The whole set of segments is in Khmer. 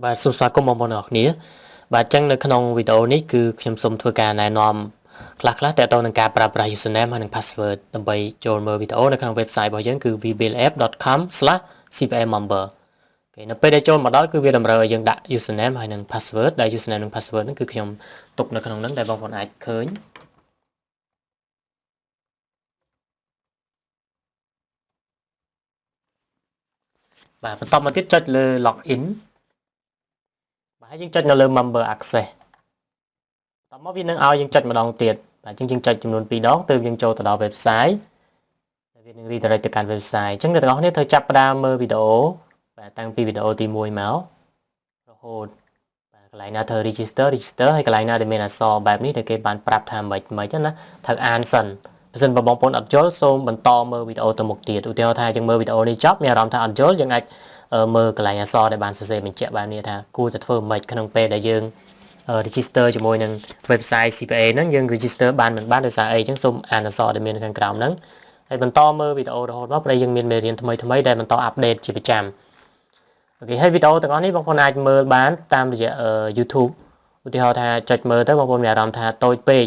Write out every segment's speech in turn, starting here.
បាទសួស្តីគុំបងប្អូនអរគ្នាបាទអញ្ចឹងនៅក្នុងវីដេអូនេះគឺខ្ញុំសូមធ្វើការណែនាំខ្លះៗទាក់ទងនឹងការប្រើប្រាស់ username ហើយនិង password ដើម្បីចូលមើលវីដេអូនៅក្នុង website របស់យើងគឺ vbuildapp.com/cpamember អូខេនៅពេលដែលចូលមកដល់គឺវាតម្រូវឲ្យយើងដាក់ username ហើយនិង password ដែល username និង password ហ្នឹងគឺខ្ញុំទុកនៅក្នុងហ្នឹងដែលបងប្អូនអាចឃើញបាទបន្តមកទៀតចុចលើ login បាទហើយយើងចុចនៅលើ member access បន្តមកវានឹងឲ្យយើងចុចម្ដងទៀតបាទអញ្ចឹងយើងចុចចំនួន2ដងទើបយើងចូលទៅដល់ website ហើយវានឹង redirect ទៅកាន់ website អញ្ចឹងអ្នកទាំងអស់គ្នាត្រូវចាប់ផ្ដើមមើលវីដេអូបាទតាំងពីវីដេអូទី1មករហូតបាទកន្លែងណាត្រូវ register ហើយកន្លែងណាដែលមានអក្សរបែបនេះដែលគេបានប្រាប់ថាមិនណាត្រូវអានសិនបើសិនបងប្អូនអត់យល់សូមបន្តមើលវីដេអូទៅមុខទៀតឧទាហរណ៍ថាយើងមើលវីដេអូនេះចប់មានអារម្មណ៍ថាអត់យល់យើងអាចមើលកន្លែងអក្សរដែលបានសរសេរបញ្ជាក់បែបនេះថាគួរតែធ្វើម៉េចក្នុងពេលដែលយើងregister ជាមួយនឹង website CPA ហ្នឹងយើង register បានមិនបានដោយសារអីអញ្ចឹងសូមអានអក្សរដែលមានខាងក្រោមហ្នឹងហើយបន្តមើលវីដេអូរហូតមកព្រោះយើងមានមេរៀនថ្មីដែលបន្តអាប់ដេតជាប្រចាំអូខេហើយវីដេអូទាំងអស់នេះបងប្អូនអាចមើលបានតាមរយៈ YouTube ឧទាហរណ៍ថាចុចមើលទៅបងប្អូនមានអារម្មណ៍ថាតូចពេក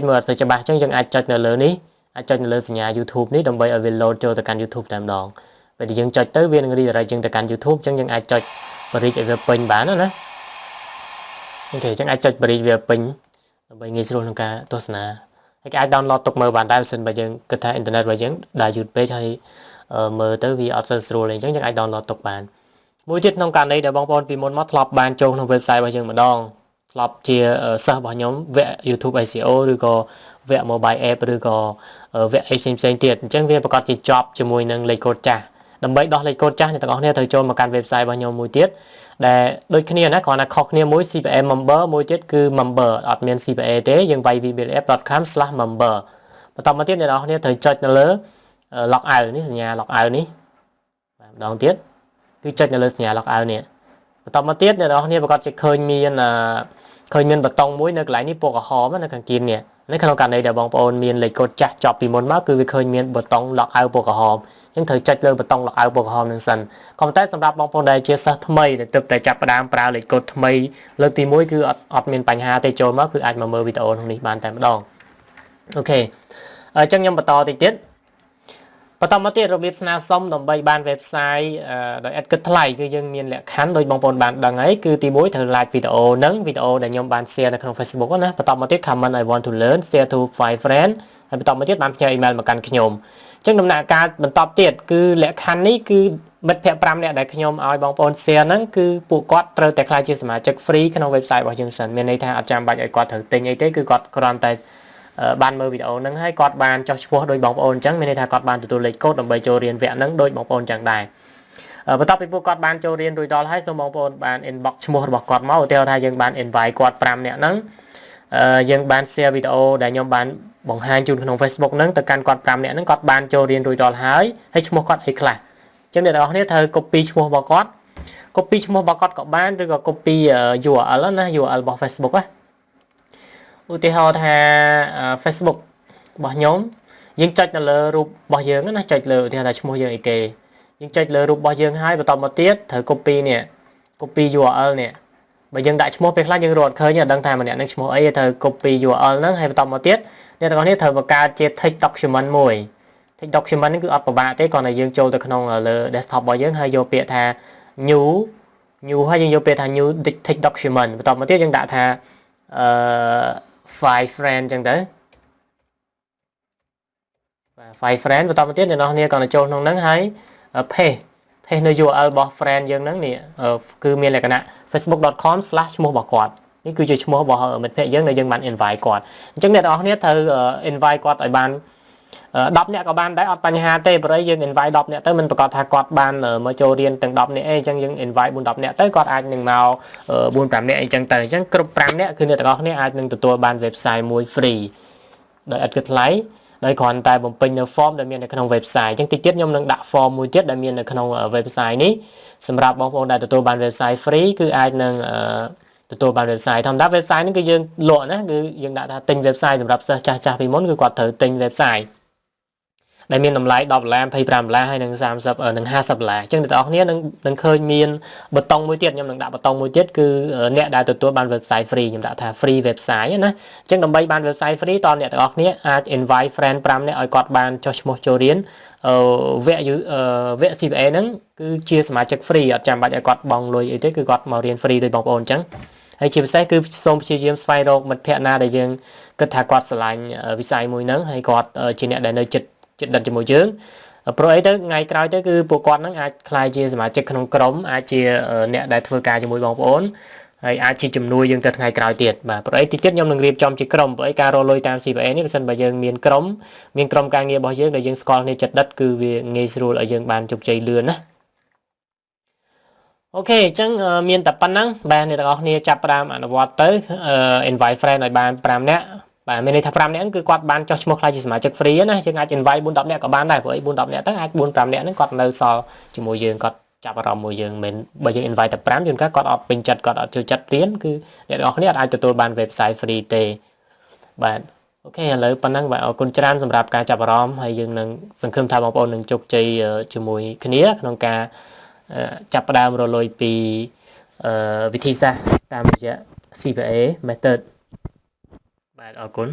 មើលអត់ទៅច្បាស់អញ្ចឹងយើងអាចចុចនៅលើនេះអាចចុចនៅលើសញ្ញា YouTube នេះដើម្បីឲ្យវា load ចូលទៅកាន់ YouTube តែម្ដងពេលដែលយើងចុចទៅវានឹង redirect យើងទៅកាន់ YouTube អញ្ចឹងយើងអាចចុច bridge ឲ្យវាពេញបានណាអូខេអញ្ចឹងអាចចុច bridge វាពេញដើម្បីងាយស្រួលក្នុងការទស្សនាហើយអាច download ទុកមើលបានដែរបើសិនបើយើងគិតថាអ៊ីនធឺណិតរបស់យើងដើរយឺតពេកហើយមើលទៅវាអត់សូវស្រួលទេអញ្ចឹងយើងអាច download ទុកបានមួយទៀតក្នុងករណីដែលបងប្អូនពីមុនមកធ្លាប់បានចូលក្នុង website របស់យើងម្ដងធ្លាប់ជាសិស្សរបស់ខ្ញុំវគ្គ YouTube SEO ឬក៏វគ្គ mobile app ឬក៏វគ្គផ្សេងទៀតអញ្ចឹងវាប្រកាសជាជាប់ជាមួយនឹងលេខកូដចាស់ដើម្បីដោះលេខកូដចាស់អ្នកទាំងអស់គ្នាត្រូវចូលមកកាន់ website របស់ខ្ញុំមួយទៀតដែលដូចគ្នាណាគ្រាន់តែខុសគ្នាមួយ CPA member មួយទៀតគឺ member អត់មាន CPA ទេយើងវាយ vbuildapp.com/member បន្តមកទៀតអ្នកទាំងអស់គ្នាត្រូវចុចនៅលើ log out នេះសញ្ញា log out នេះបាទម្ដងទៀតគឺចុចនៅលើសញ្ញា log out នេះបន្តមកទៀតអ្នកនរគ្នាប្រកាសជាឃើញមានប៊ូតុងមួយនៅកន្លែងនេះពណ៌ក្រហមនៅខាងគៀននេះក្នុងករណីដែលបងប្អូនមានលេខកូដចាស់ចប់ពីមុនមកគឺវាឃើញមានប៊ូតុង log out ពណ៌ក្រហមអញ្ចឹងត្រូវចុចលើប៊ូតុង log out ពណ៌ក្រហមនឹងសិនក៏ប៉ុន្តែសម្រាប់បងប្អូនដែលជាសិស្សថ្មីដែលទើបតែចាប់ផ្ដើមប្រើលេខកូដថ្មីលើកទី1គឺអត់មានបញ្ហាទេចូលមកគឺអាចមកមើលវីដេអូក្នុងនេះបានតែម្ដងអូខេអញ្ចឹងខ្ញុំបន្តតិចទៀតបន្តមកទៀតរបៀបស្នើសុំដើម្បីបាន website ដោយឥតគិតថ្លៃគឺយើងមានលក្ខខណ្ឌដោយបងប្អូនបានដឹងហើយគឺទី1ត្រូវ like វីដេអូហ្នឹងវីដេអូដែលខ្ញុំបាន share នៅក្នុង Facebook ណាបន្តមកទៀត comment I want to learn share to 5 friend ហើយបន្តមកទៀតបានផ្ញើ email មកកាន់ខ្ញុំអញ្ចឹងដំណាក់កាលបន្តទៀតគឺលក្ខខណ្ឌនេះគឺមិត្តភ័ក្តិ5នាក់ដែលខ្ញុំឲ្យបងប្អូន share ហ្នឹងគឺពួកគាត់ត្រូវតែក្លាយជាសមាជិក free ក្នុង website របស់យើងសិនមានន័យថាអត់ចាំបាច់ឲ្យគាត់ត្រូវទិញអីទេគឺគាត់គ្រាន់តែបានមើលវីដេអូហ្នឹងហើយគាត់បានចុះឈ្មោះដោយបងប្អូនអញ្ចឹងមានន័យថាគាត់បានទទួលលេខកូដដើម្បីចូលរៀនវគ្គហ្នឹងដោយបងប្អូនអញ្ចឹងដែរបន្ទាប់ពីពួកគាត់បានចូលរៀនរួចដល់ហើយសូមបងប្អូនបាន inbox ឈ្មោះរបស់គាត់មកឧទាហរណ៍ថាយើងបាន invite គាត់5នាក់ហ្នឹងយើងបាន share វីដេអូដែលខ្ញុំបានបង្ហាញជូនក្នុង Facebook ហ្នឹងទៅកាន់គាត់5នាក់ហ្នឹងគាត់បានចូលរៀនរួចដល់ហើយឈ្មោះគាត់អីខ្លះអញ្ចឹងអ្នកទាំងអស់គ្នាត្រូវ copy ឈ្មោះរបស់គាត់ copy ឈ្មោះរបស់គាត់ក៏បានឬក៏ copy URL ណា URL របស់ Facebook ណាឧទាហរណ៍ថា Facebook របស់ខ្ញុំយើងចុចនៅលើរូបរបស់យើងណាចុចលើឧទាហរណ៍ថាឈ្មោះយើងអីគេយើងចុចលើរូបរបស់យើងហើយបន្តមកទៀតត្រូវ copy នេះ copy URL នេះបើយើងដាក់ឈ្មោះពេលខ្លះយើងរត់ឃើញដឹងថាម្នាក់នឹងឈ្មោះអីត្រូវ copy URL ហ្នឹងហើយបន្តមកទៀតអ្នកទាំងអស់គ្នាត្រូវបង្កើតជា text document មួយ text document នេះគឺអត់ពិបាកទេគ្រាន់តែយើងចូលទៅក្នុងលើ desktop របស់យើងហើយយកពាក្យថា new ហើយយើងយកពាក្យថា new text document បន្តមកទៀតយើងដាក់ថា5 friend អញ្ចឹងទៅ5 friend បន្តមកទៀតអ្នកនរគ្នាគាត់ទៅចូលក្នុងហ្នឹងហើយ paste នៅ URL របស់ friend យើងហ្នឹងនេះគឺមានលក្ខណៈ facebook.com/ ឈ្មោះរបស់គាត់នេះគឺជាឈ្មោះរបស់មិត្តភ័ក្តិយើងដែលយើងបាន invite គាត់អញ្ចឹងអ្នកនរគ្នាត្រូវ invite គាត់ឲ្យបាន10នាក់ក៏បានដែរអត់បញ្ហាទេបើយើង invite 10នាក់ទៅមិនប្រកាសថាគាត់បានមកចូលរៀនទាំង10នាក់អីអញ្ចឹងយើង invite 4-10នាក់ទៅគាត់អាចនឹងមក4-5នាក់អីចឹងទៅអញ្ចឹងគ្រប់5នាក់គឺអ្នកទាំងអស់គ្នាអាចនឹងទទួលបាន website មួយ free ដោយឥតគិតថ្លៃដោយគ្រាន់តែបំពេញនៅ form ដែលមាននៅក្នុង website អញ្ចឹងតិចទៀតខ្ញុំនឹងដាក់ form មួយទៀតដែលមាននៅក្នុង website នេះសម្រាប់បងប្អូនដែលទទួលបាន website free គឺអាចនឹងទទួលបាន website ធម្មតា website នេះគឺយើងលក់ណាគឺយើងដាក់ថាទិញ website សម្រាប់សិស្សចាស់ពីមុនគឺគាត់ត្រូវទិញ website ដែលមានតម្លៃ$10 $25 ហើយនឹង30នឹង$50អញ្ចឹងអ្នកទាំងអស់គ្នានឹងឃើញមានប៊ូតុងមួយទៀតខ្ញុំនឹងដាក់ប៊ូតុងមួយទៀតគឺអ្នកដែលទទួលបាន website free ខ្ញុំដាក់ថា free website ណាអញ្ចឹងដើម្បីបាន website free តអ្នកទាំងអស់គ្នាអាច invite friend 5នាក់ឲ្យគាត់បានចុះឈ្មោះចូលរៀនវគ្គ CPA ហ្នឹងគឺជាសមាជិក free អត់ចាំបាច់ឲ្យគាត់បង់លុយអីទេគឺគាត់មករៀន free ដោយបងប្អូនអញ្ចឹងហើយជាពិសេសគឺសូមព្យាយាមស្វែងរកមិត្តភ័ក្តិណាដែលយើងគិតថាគាត់ស្រឡាញ់វិស័យមួយហ្នឹងហើយគាត់ជាអ្នកដែលនៅចិត្តដិតជាមួយយើងព្រោះអីទៅថ្ងៃក្រោយទៅគឺពួកគាត់ហ្នឹងអាចក្លាយជាសមាជិកក្នុងក្រុមអាចជាអ្នកដែលធ្វើការជាមួយបងប្អូនហើយអាចជាជំនួយយើងទៅថ្ងៃក្រោយទៀតបាទព្រោះអីតិចទៀតខ្ញុំនឹងរៀបចំជាក្រុមព្រោះអីការរកលុយតាម CPA នេះបើសិនបើយើងមានក្រុមការងាររបស់យើងដែលយើងស្គាល់គ្នាចិត្តដិតគឺវាងាយស្រួលឲ្យយើងបានជោគជ័យលឿនណាអូខេអញ្ចឹងមានតែប៉ុណ្ណឹងបាទអ្នកទាំងអស់គ្នាចាប់ផ្ដើមអនុវត្តទៅ invite friend ឲ្យបាន5នាក់បាទមានន័យថា5នាក់ហ្នឹងគឺគាត់បានចុះឈ្មោះខ្លាចជាសមាជិក free ណាយើងអាច invite 4 10នាក់ក៏បានដែរព្រោះអី4 10នាក់ទៅអាច4 5នាក់ហ្នឹងគាត់នៅសល់ជាមួយយើងគាត់ចាប់អារម្មណ៍មួយយើងមិនបើយើង invite តែ5ជួនកាលគាត់អត់ពេញចិត្តគាត់អត់ចូលចិត្តរៀនគឺអ្នកទាំងអស់គ្នាអាចទទួលបាន website free ទេបាទអូខេឥឡូវប៉ុណ្ណឹងបាទអរគុណច្រើនសម្រាប់ការចាប់អារម្មណ៍ហើយយើងនឹងសង្ឃឹមថាបងប្អូននឹងជោគជ័យជាមួយគ្នាក្នុងការចាប់ផ្ដើមរលុយពីវិធីសាស្ត្រតាមរយៈ CPA method បាទអរគុណ